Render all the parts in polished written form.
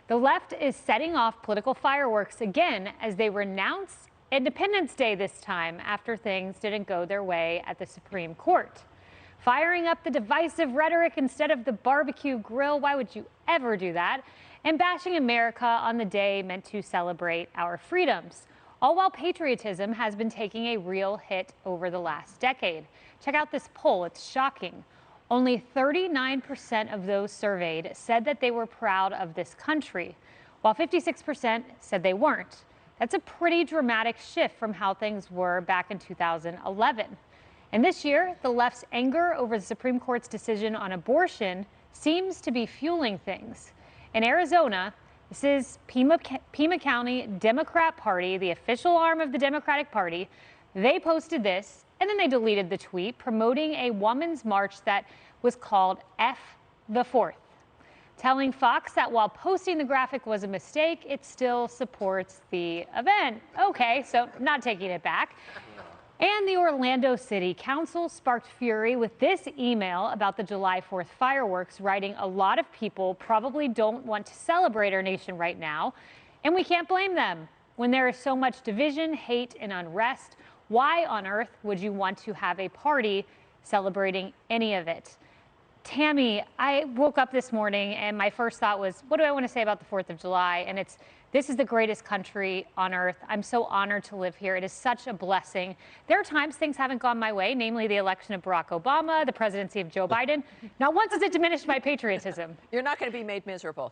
The left is setting off political fireworks again as they renounce Independence Day this time after things didn't go their way at the Supreme Court. Firing up the divisive rhetoric instead of the barbecue grill. Why would you ever do that? And bashing America on the day meant to celebrate our freedoms. All while patriotism has been taking a real hit over the last decade. Check out this poll. It's shocking. Only 39% of those surveyed said that they were proud of this country, while 56% said they weren't. That's a pretty dramatic shift from how things were back in 2011. And this year, the left's anger over the Supreme Court's decision on abortion seems to be fueling things. In Arizona, this is Pima County Democrat Party, the official arm of the Democratic Party. They posted this, and then they deleted the tweet promoting a women's march that was called F the Fourth, telling Fox that while posting the graphic was a mistake, it still supports the event. Okay, so not taking it back. And the Orlando City Council sparked fury with this email about the July 4th fireworks, writing, "A lot of people probably don't want to celebrate our nation right now, and we can't blame them. When there is so much division, hate, and unrest, why on earth would you want to have a party celebrating any of it?" Tammy, I woke up this morning and my first thought was, what do I want to say about the 4th of July? And this is the greatest country on earth. I'm so honored to live here. It is such a blessing. There are times things haven't gone my way, namely the election of Barack Obama, the presidency of Joe Biden. Not once has it diminished my patriotism. You're not going to be made miserable.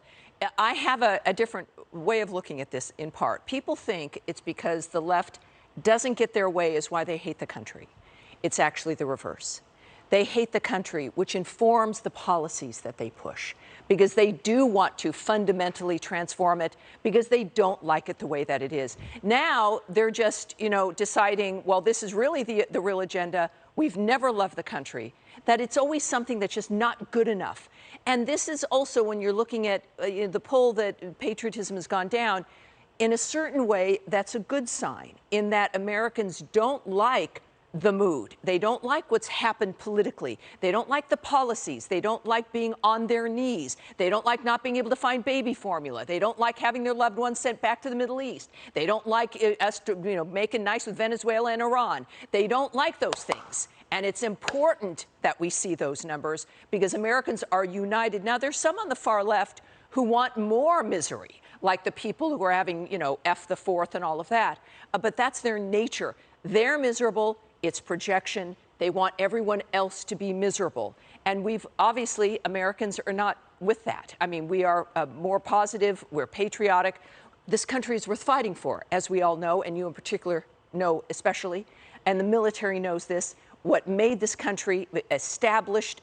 I have a different way of looking at this in part. People think it's because the left doesn't get their way is why they hate the country. It's actually the reverse. They hate the country, which informs the policies that they push, because they do want to fundamentally transform it, because they don't like it the way that it is. Now they're just, deciding, well, this is really the real agenda. We've never loved the country, that it's always something that's just not good enough. And this is also when you're looking at the poll that patriotism has gone down, in a certain way, that's a good sign in that Americans don't like the mood. They don't like what's happened politically. They don't like the policies. They don't like being on their knees. They don't like not being able to find baby formula. They don't like having their loved ones sent back to the Middle East. They don't like us to, making nice with Venezuela and Iran. They don't like those things. And it's important that we see those numbers because Americans are united. Now, there's some on the far left who want more misery, like the people who are having, F the Fourth and all of that. But that's their nature. They're miserable. It's projection. They want everyone else to be miserable. And obviously, Americans are not with that. I mean, we are more positive. We're patriotic. This country is worth fighting for, as we all know, and you in particular know especially. And the military knows this. What made this country established,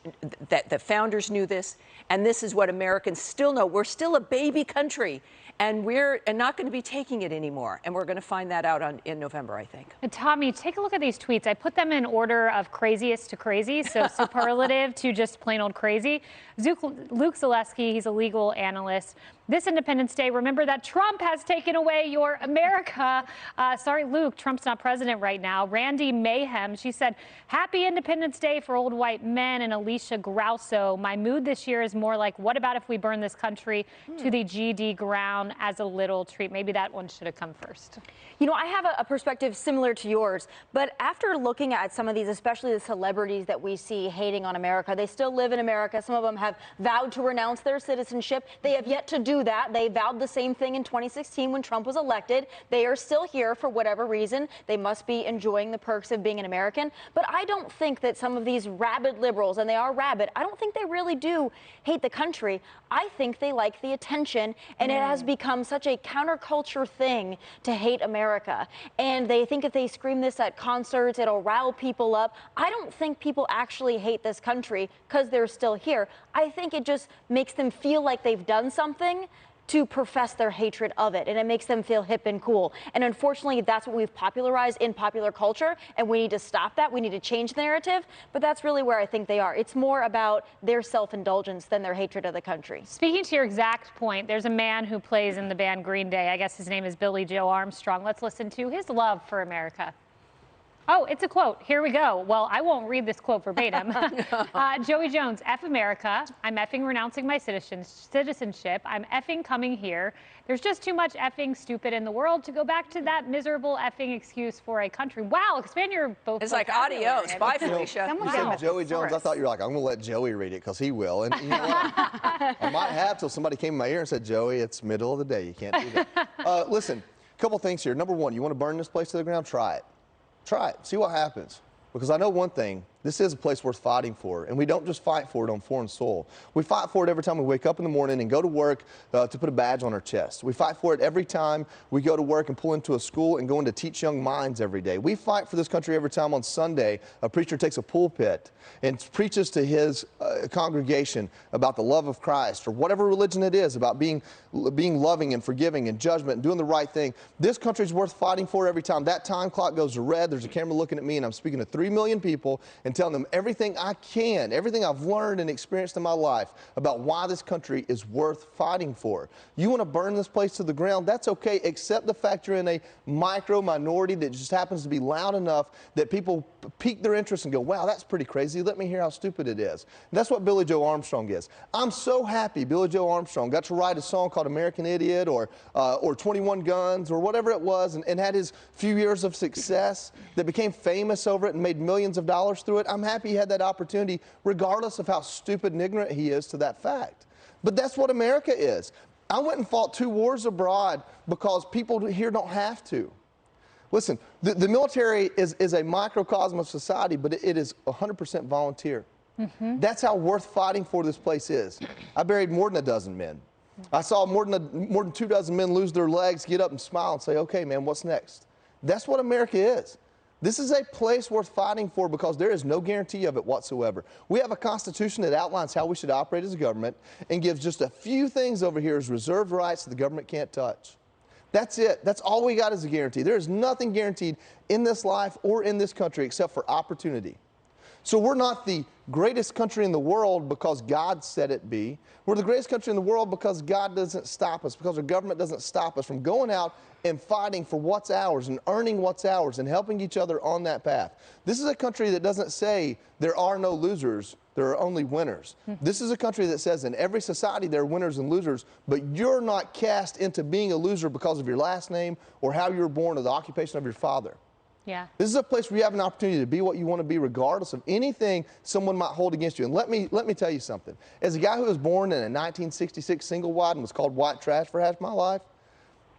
that the founders knew this, and this is what Americans still know. We're still a baby country, and we're not going to be taking it anymore. And we're going to find that out in November, I think. And Tommy, take a look at these tweets. I put them in order of craziest to crazy, so superlative to just plain old crazy. Luke Zaleski, he's a legal analyst. This Independence Day, remember that Trump has taken away your America. Sorry, Luke, Trump's not president right now. Randy Mayhem, she said, "Happy Independence Day for old white men." And Alicia Grauso, "My mood this year is more like, what about if we burn this country to the GD ground as a little treat?" Maybe that one should have come first. I have a perspective similar to yours, but after looking at some of these, especially the celebrities that we see hating on America, they still live in America. Some of them have vowed to renounce their citizenship. They have yet to do that. They vowed the same thing in 2016 when Trump was elected. They are still here for whatever reason. They must be enjoying the perks of being an American. But I don't think that some of these rabid liberals, and they are rabid, I don't think they really do hate the country. I think they like the attention, and it has become such a counterculture thing to hate America. And they think if they scream this at concerts, it'll rile people up. I don't think people actually hate this country because they're still here. I think it just makes them feel like they've done something to profess their hatred of it, and it makes them feel hip and cool. And unfortunately, that's what we've popularized in popular culture, and we need to stop that. We need to change the narrative, but that's really where I think they are. It's more about their self-indulgence than their hatred of the country. Speaking to your exact point, there's a man who plays in the band Green Day. I guess his name is Billy Joe Armstrong. Let's listen to his love for America. Oh, it's a quote. Here we go. Well, I won't read this quote verbatim. Joey Jones, F America. I'm effing renouncing my citizenship. I'm effing coming here. There's just too much effing stupid in the world to go back to that miserable effing excuse for a country. Wow, expand your both. It's like adios. Bye, Felicia. You said Joey Jones. I thought you were like, I'm going to let Joey read it because he will. And you know what? I might have till somebody came in my ear and said, Joey, it's middle of the day. You can't do that. Listen, a couple things here. Number one, you want to burn this place to the ground? Try it. Try it. See what happens. Because I know one thing, this is a place worth fighting for, and we don't just fight for it on foreign soil. We fight for it every time we wake up in the morning and go to work to put a badge on our chest. We fight for it every time we go to work and pull into a school and go in to teach young minds every day. We fight for this country every time on Sunday a preacher takes a pulpit and preaches to his congregation about the love of Christ or whatever religion it is, about being loving and forgiving and judgment and doing the right thing. This country is worth fighting for every time that time clock goes to red. There's a camera looking at me and I'm speaking to 3 million people and telling them everything I can, everything I've learned and experienced in my life about why this country is worth fighting for. You want to burn this place to the ground? That's okay, except the fact you're in a micro minority that just happens to be loud enough that people pique their interest and go, wow, that's pretty crazy. Let me hear how stupid it is. And that's what Billy Joe Armstrong is. I'm so happy Billy Joe Armstrong got to write a song called American Idiot or 21 Guns or whatever it was and had his few years of success that became famous over it and made millions of dollars through it. I'm happy he had that opportunity regardless of how stupid and ignorant he is to that fact. But that's what America is. I went and fought 2 wars abroad because people here don't have to. Listen, the military is a microcosm of society, but it is 100% volunteer. Mm-hmm. That's how worth fighting for this place is. I buried more than a dozen men. I saw more than 2 dozen men lose their legs, get up and smile and say, okay, man, what's next? That's what America is. This is a place worth fighting for because there is no guarantee of it whatsoever. We have a constitution that outlines how we should operate as a government and gives just a few things over here as reserved rights that the government can't touch. That's it. That's all we got as a guarantee. There is nothing guaranteed in this life or in this country except for opportunity. So we're not the greatest country in the world because God said it be. We're the greatest country in the world because God doesn't stop us, because our government doesn't stop us from going out and fighting for what's ours and earning what's ours and helping each other on that path. This is a country that doesn't say there are no losers, there are only winners. This is a country that says in every society there are winners and losers, but you're not cast into being a loser because of your last name or how you were born or the occupation of your father. Yeah. This is a place where you have an opportunity to be what you want to be regardless of anything someone might hold against you. And let me tell you something. As a guy who was born in a 1966 single wide and was called white trash for half my life,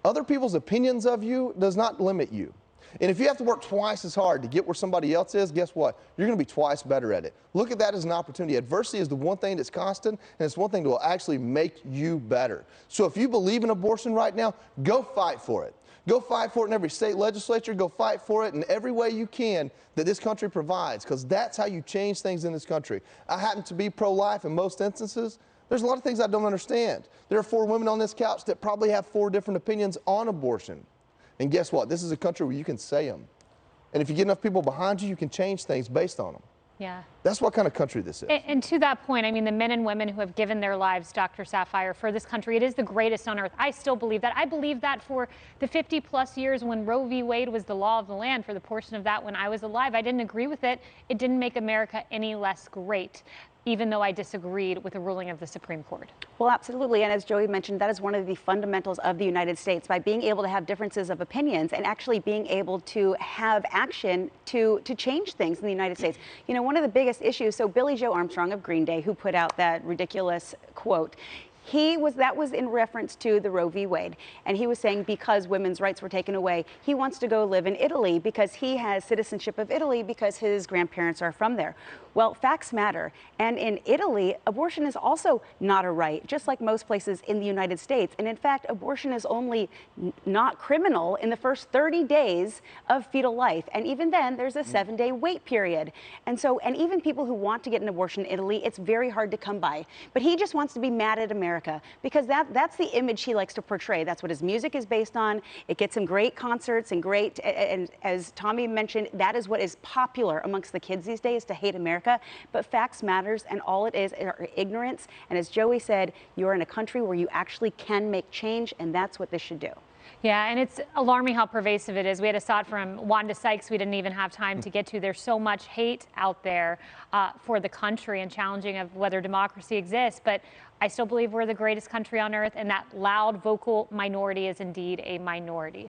other people's opinions of you does not limit you. And if you have to work twice as hard to get where somebody else is, guess what? You're going to be twice better at it. Look at that as an opportunity. Adversity is the one thing that's constant, and it's one thing that will actually make you better. So if you believe in abortion right now, go fight for it. Go fight for it in every state legislature. Go fight for it in every way you can that this country provides, because that's how you change things in this country. I happen to be pro-life in most instances. There's a lot of things I don't understand. There are 4 women on this couch that probably have 4 different opinions on abortion. And guess what? This is a country where you can say them. And if you get enough people behind you, you can change things based on them. Yeah. That's what kind of country this is. And to that point, I mean, the men and women who have given their lives, Dr. Sapphire, for this country, it is the greatest on earth. I still believe that. I believe that for the 50-plus years when Roe v. Wade was the law of the land, for the portion of that when I was alive. I didn't agree with it. It didn't make America any less great, even though I disagreed with the ruling of the Supreme Court. Well, absolutely. And as Joey mentioned, that is one of the fundamentals of the United States, by being able to have differences of opinions and actually being able to have action to change things in the United States. You know, one of the biggest issues, so Billy Joe Armstrong of Green Day, who put out that ridiculous quote, that was in reference to the Roe v. Wade. And he was saying because women's rights were taken away, he wants to go live in Italy because he has citizenship of Italy because his grandparents are from there. Well, facts matter. And in Italy, abortion is also not a right, just like most places in the United States. And in fact, abortion is only not criminal in the first 30 days of fetal life. And even then, there's a 7-day wait period. And even people who want to get an abortion in Italy, it's very hard to come by. But he just wants to be mad at America because that's the image he likes to portray. That's what his music is based on. It gets him great concerts and as Tommy mentioned, that is what is popular amongst the kids these days, to hate America. But facts matters, and all it is are ignorance. And as Joey said, you're in a country where you actually can make change, and that's what this should do. Yeah, and it's alarming how pervasive it is. We had a thought from Wanda Sykes we didn't even have time to get to. There's so much hate out there for the country and challenging of whether democracy exists. But I still believe we're the greatest country on earth, and that loud, vocal minority is indeed a minority.